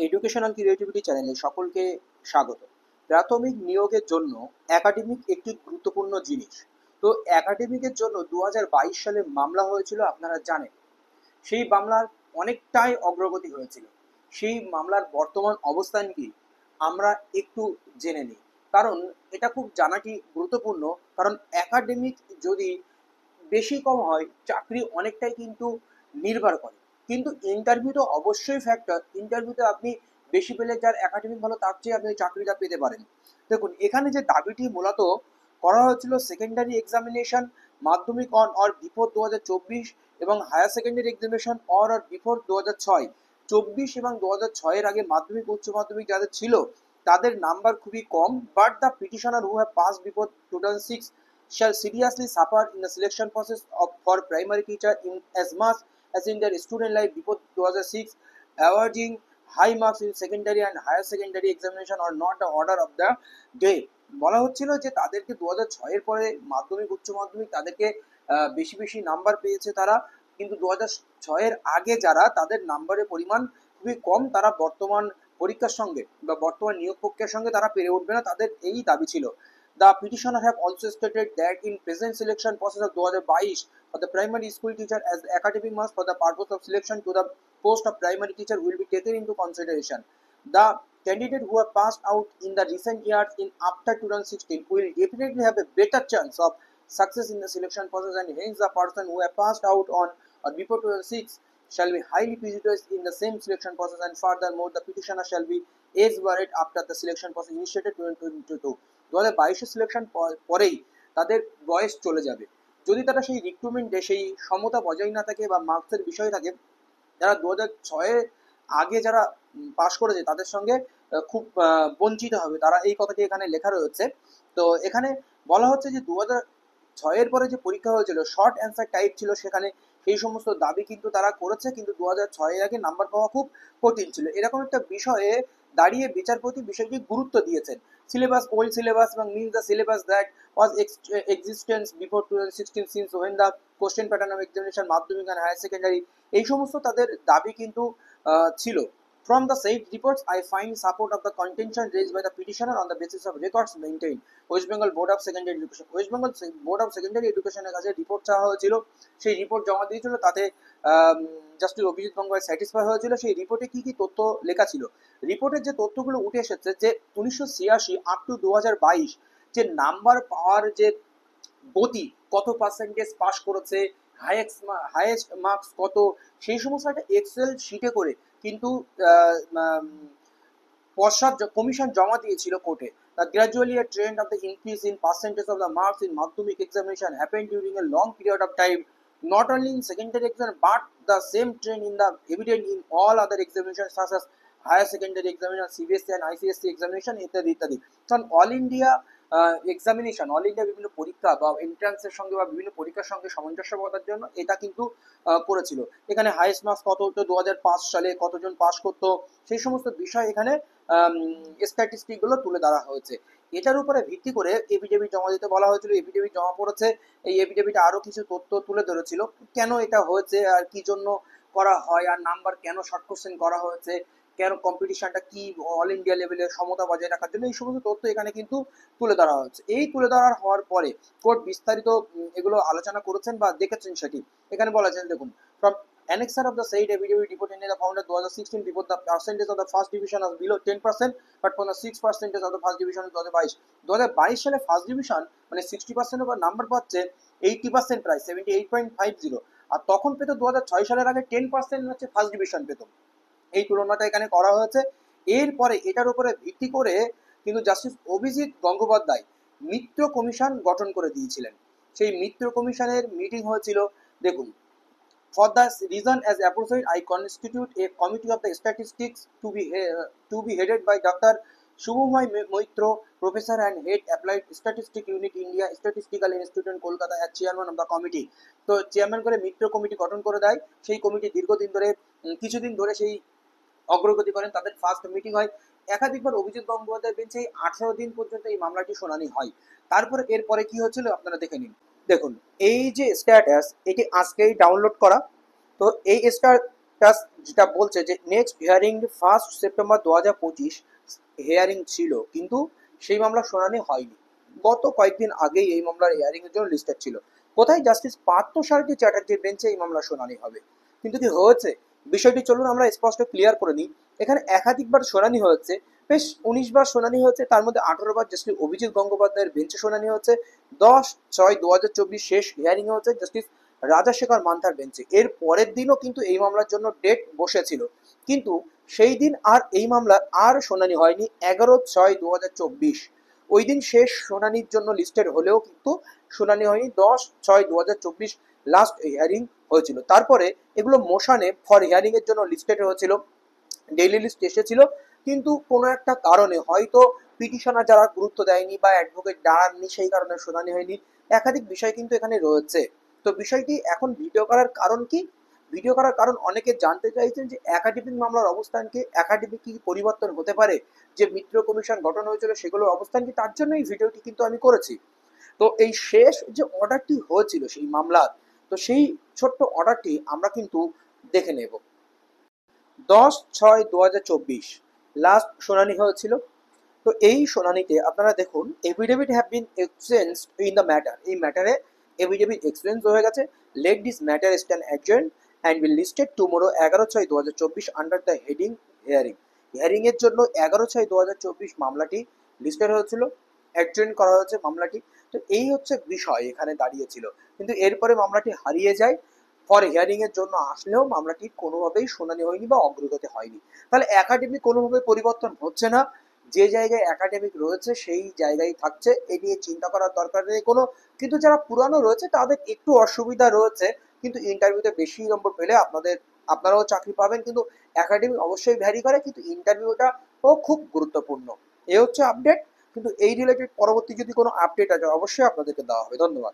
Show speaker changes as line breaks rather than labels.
Educational creativity চ্যানেলে সকলকে স্বাগত। প্রাথমিক নিয়োগের জন্য একাডেমিক একটি গুরুত্বপূর্ণ জিনিস। তো একাডেমিকের জন্য 2022 সালে মামলা হয়েছিল, আপনারা জানেন। সেই মামলার অনেকটাই অগ্রগতি হয়েছিল। সেই মামলার বর্তমান অবস্থান কি আমরা একটু জেনে নিই, কারণ এটা খুব জানাটি গুরুত্বপূর্ণ। কারণ একাডেমিক যদি বেশি কম হয়, চাকরি অনেকটাই কিন্তু নির্ভর করে। কিন্তু ইন্টারভিউ তো অবশ্যই ফ্যাক্টর। ইন্টারভিউতে আপনি বেশি পেলে, যার একাডেমিক ভালো, তার চেয়ে আপনি চাকরিটা পেতে পারেন। দেখুন, এখানে যে দাবিটি মূলত করা হয়েছিল, secondary examination Madhyamik on or before 2024 এবং higher secondary examination or or before 2006। 24 এবং 2006-এর আগে মাধ্যমিক উচ্চ মাধ্যমিক যাদের ছিল তাদের নাম্বার খুবই কম, but the petitioner who have pass before 2006 shall seriously suffer in the selection process for primary teacher in as much as in their student life before 2006. Awarding high marks in secondary and higher secondary examination or not the order of the day. বলা হচ্ছিল যে তাদেরকে 2006-এর পরে মাধ্যমিক উচ্চ মাধ্যমিক তাদেরকে বেশি বেশি নাম্বার পেয়েছে তারা, কিন্তু 2006-এর আগে যারা, তাদের নাম্বারের পরিমাণ খুবই কম। তারা বর্তমান পরীক্ষার সঙ্গে বা বর্তমান নিয়োগ প্রক্রিয়ার সঙ্গে তারা পেরে উঠবে না, তাদের এই দাবি ছিল। The petitioner have also stated that in present selection process of 2022 for the primary school teacher as the academic marks for the purpose of selection to the post of primary teacher will be taken into consideration. The candidate who have passed out in the recent years in after 2016 will definitely have a better chance of success in the selection process, and hence the person who have passed out on or before 2006 shall be highly prejudiced in the same selection process, and furthermore the petitioner shall be age barred after the selection process initiated 2022. 2022 selection পরেই তাদের বয়স চলে যাবে যদি তারা সেই রিক্রুটমেন্টে সেই সমতা বজায় না থাকে বা মার্কসের বিষয় থাকে। যারা 2006 আগে যারা পাশ করেছে তাদের সঙ্গে খুব বঞ্চিত হবে তারা, এই কথাটি এখানে লেখা রয়েছে। তো এখানে বলা হচ্ছে যে 2006-এর পরে যে পরীক্ষা হয়েছিল, শর্ট অ্যান্সার টাইপ ছিল, সেখানে সেই সমস্ত দাবি কিন্তু তারা করেছে, কিন্তু 2006-এর আগে নাম্বার পাওয়া খুব কঠিন ছিল। এরকম একটা বিষয়ে দাঁড়িয়ে বিচারপতি বিষয়টি গুরুত্ব দিয়েছেন। syllabus old syllabus means the syllabus that was existence before 2016 since when the question pattern of examination মাধ্যমিক and higher secondary এই সমস্ত তাদের দাবি কিন্তু ছিল। From the said reports, I find support of the contention raised by the petitioner on the basis of records maintained West Bengal Board of Secondary Education. West Bengal Board of Secondary Education এর কাছে report চাওয়া হয়েছিল, সেই report জমা দিয়েছিল, তাতে justice Abhijit Gangopadhyay satisfy হয়েছিল। সেই রিপোর্টে কি কি তথ্য লেখা ছিল, রিপোর্টের যে তথ্যগুলো উঠে এসেছে যে 1986 আপ টু 2022 যে নাম্বার পাওয়ার যে গতি, কত পার্সেন্টেজ পাস করেছে, হাইয়েস্ট মার্কস কত, সেই সমস্ত একটা এক্সেল শিটে করে কিন্তু পশ্চাৎ কমিশন জমা দিয়েছিল কোর্টে। Gradually a trend of the increase in percentage of the marks in Madhyamik examination happened during a long period of time, not only in secondary exam but the same trend in the evident in all other examinations such as higher secondary examination, CBSE and ICSE examination ইত্যাদি ইত্যাদি। কারণ all India examination, all India বিভিন্ন পরীক্ষা বা এন্ট্রান্সের সঙ্গে বা বিভিন্ন পরীক্ষার সঙ্গে সামঞ্জস্য করার জন্য এটা কিন্তু করেছিল। এখানে হাইয়েস্ট মার্কস কত হতো, 2005 সালে কতজন পাস করতো, সেই সমস্ত বিষয় এখানে স্ট্যাটিস্টিকগুলো তুলে ধরা হয়েছে। এটার উপরে ভিত্তি করে এফিডেভিট জমা দিতে বলা হয়েছিল, এফিডেভিট জমা পড়েছে। এই এফিডেভিটে আরও কিছু তথ্য তুলে ধরেছিল, কেন এটা হয়েছে আর কি জন্য করা হয়, আর নাম্বার কেন শর্ট কোশ্চেন করা হয়েছে, কেন কম্পিটিশনটা কি অল ইন্ডিয়া লেভেলে সমতা বজায় রাখার জন্য, এই সমস্ত তথ্য এখানে কিন্তু তুলে ধরা হয়েছে। এই তুলে ধরা হওয়ার পরে কোর্ট বিস্তারিত এগুলো আলোচনা করেছেন বা দেখেছেন সেটি এখানে বলা যায়। দেখুন, from annexure of the said affidavit report in the found that 2016 report the percentage of the first division was below 10%, but for the 6% of the first division in 2022 সালে ফার্স্ট ডিভিশন মানে 60% ওপর নাম্বার পাচ্ছে, 80% প্রায় 78.50, আর তখন পেত 2006 সালের আগে 10% হচ্ছে ফার্স্ট ডিভিশন পেত। এই তুলনাটা এখানে করা হয়েছে। এরপরে এটার উপরে ভিত্তি করে কিন্তু জাস্টিস অভিজিৎ গঙ্গোপাধ্যায় মিত্র কমিশন গঠন করে দিয়েছিলেন। সেই মিত্র কমিশনের মিটিং হয়েছিল। দেখুন, for the reason as appropriate, I constitute a committee of the statistics to be headed by Dr. Shubhomay Moitro, Professor and Head Applied Statistics Unit India Statistical Institute Kolkata as chairman of the committee. তো chairman করে মিত্র committee গঠন করে দেয়। সেই committee দীর্ঘদিন ধরে কিছুদিন ধরে সেই অগ্রগতি করেন, তাদের ফার্স্ট মিটিং হয়। একাধিকবার অভিজিৎ গঙ্গোপাধ্যায় বেঞ্চে 18 দিন পর্যন্ত এই মামলাটি শুনানি হয়। তারপরে এরপরে কি হচ্ছিল আপনারা দেখে নিন। দেখুন, এই যে স্ট্যাটাস এটি আজকেই ডাউনলোড করা। তো এই যেটা বলছে যে নেক্সট হিয়ারিং 1 সেপ্টেম্বর 2025 হিয়ারিং ছিল, কিন্তু সেই মামলা শুনানি হয়নি। গত কয়েকদিন আগেই এই মামলার হিয়ারিং এর জন্য লিস্টেড ছিল। কোথায় জাস্টিস পার্থ সারথী চ্যাটার্জির বেঞ্চে এই মামলা শুনানি হবে, কিন্তু কি হয়েছে বিষয়টি চলুন আমরা স্পষ্ট ক্লিয়ার করে নিই। এখানে একাধিকবার শুনানি হয়েছে, বেশ 19 বার শুনানি হয়েছে, তার মধ্যে 18 বার জাস্টিস অভিজিৎ গঙ্গোপাধ্যায়ের বেঞ্চে শুনানি হয়েছে। 10/6/2024 শেষ হিয়ারিং হয়েছে জাস্টিস রাজাশেখর মান্থার বেঞ্চে। এর পরের দিনও কিন্তু এই মামলার জন্য ডেট বসেছিল, কিন্তু সেই দিন আর এই মামলার আর শুনানি হয়নি। 11/6/2024 ওই দিন শেষ শুনানির জন্য লিস্টেড হলেও কিন্তু শুনানি হয়নি। 10/6/2024 লাস্ট হিয়ারিং হয়েছিল। তারপরে এগুলো মোশনে ফর হিয়ারিং এর জন্য লিস্টেড হয়েছিল, ডেইলি লিস্ট এসেছিল, কিন্তু কোনো একটা কারণে হয়তো পিটিশনার যারা গুরুত্ব দেয়নি বা অ্যাডভোকেট দাঁড়াননি, সেই কারণে শুনানি হয়নি। একাধিক বিষয় কিন্তু এখানে রয়েছে। তো বিষয়টি এখন ভিডিও করার কারণ কি? ভিডিও করার কারণ অনেকে জানতে চাইছেন যে একাডেমিক মামলার অবস্থান কি, একাডেমিক কি পরিবর্তন হতে পারে, যে মিত্র কমিশন গঠন হয়েছিল সেগুলোর অবস্থান কি, তার জন্য এই ভিডিওটি কিন্তু আমি করেছি। তো এই শেষ যে অর্ডারটি হয়েছিল সেই মামলার, তো সেই ছোট্ট অর্ডারটি আমরা কিন্তু দেখে নেব। 10/6/2024 লাস্ট শুনানি হয়েছিল। তো এই শুনানিতে আপনারা দেখুন, affidavit have been exchanged in the matter, এই ম্যাটারে এফিডেভিট এক্সচেঞ্জ হয়ে গেছে। Let this matter stand adjoint and will listed tomorrow 11/6/2024 under the heading hearing. Hearing এর জন্য 11/6/2024 মামলাটি লিস্টেড হয়েছিল, অ্যাডজয়েন্ট করা হয়েছে মামলাটি। তো এই হচ্ছে বিষয় এখানে দাঁড়িয়েছিল, কিন্তু এরপরে মামলাটি হারিয়ে যায়। ফর হিয়ারিং এর জন্য আসলেও মামলাটি কোনোভাবেই শুনানি হয়নি বা অগ্রগতি হয়নি। তাহলে একাডেমি কোনোভাবে পরিবর্তন হচ্ছে না, যে জায়গায় একাডেমিক রয়েছে সেই জায়গায় থাকছে, এ নিয়ে চিন্তা করার দরকার নেই কোনো। কিন্তু যারা পুরানো রয়েছে তাদের একটু অসুবিধা রয়েছে, কিন্তু ইন্টারভিউতে বেশি নম্বর পেলে আপনারাও চাকরি পাবেন, কিন্তু একাডেমি অবশ্যই ভ্যারি করে, কিন্তু ইন্টারভিউটাও খুব গুরুত্বপূর্ণ। এ হচ্ছে আপডেট, কিন্তু এই রিলেটেড পরবর্তী যদি কোনো আপডেট আছে অবশ্যই আপনাদেরকে দেওয়া হবে। ধন্যবাদ।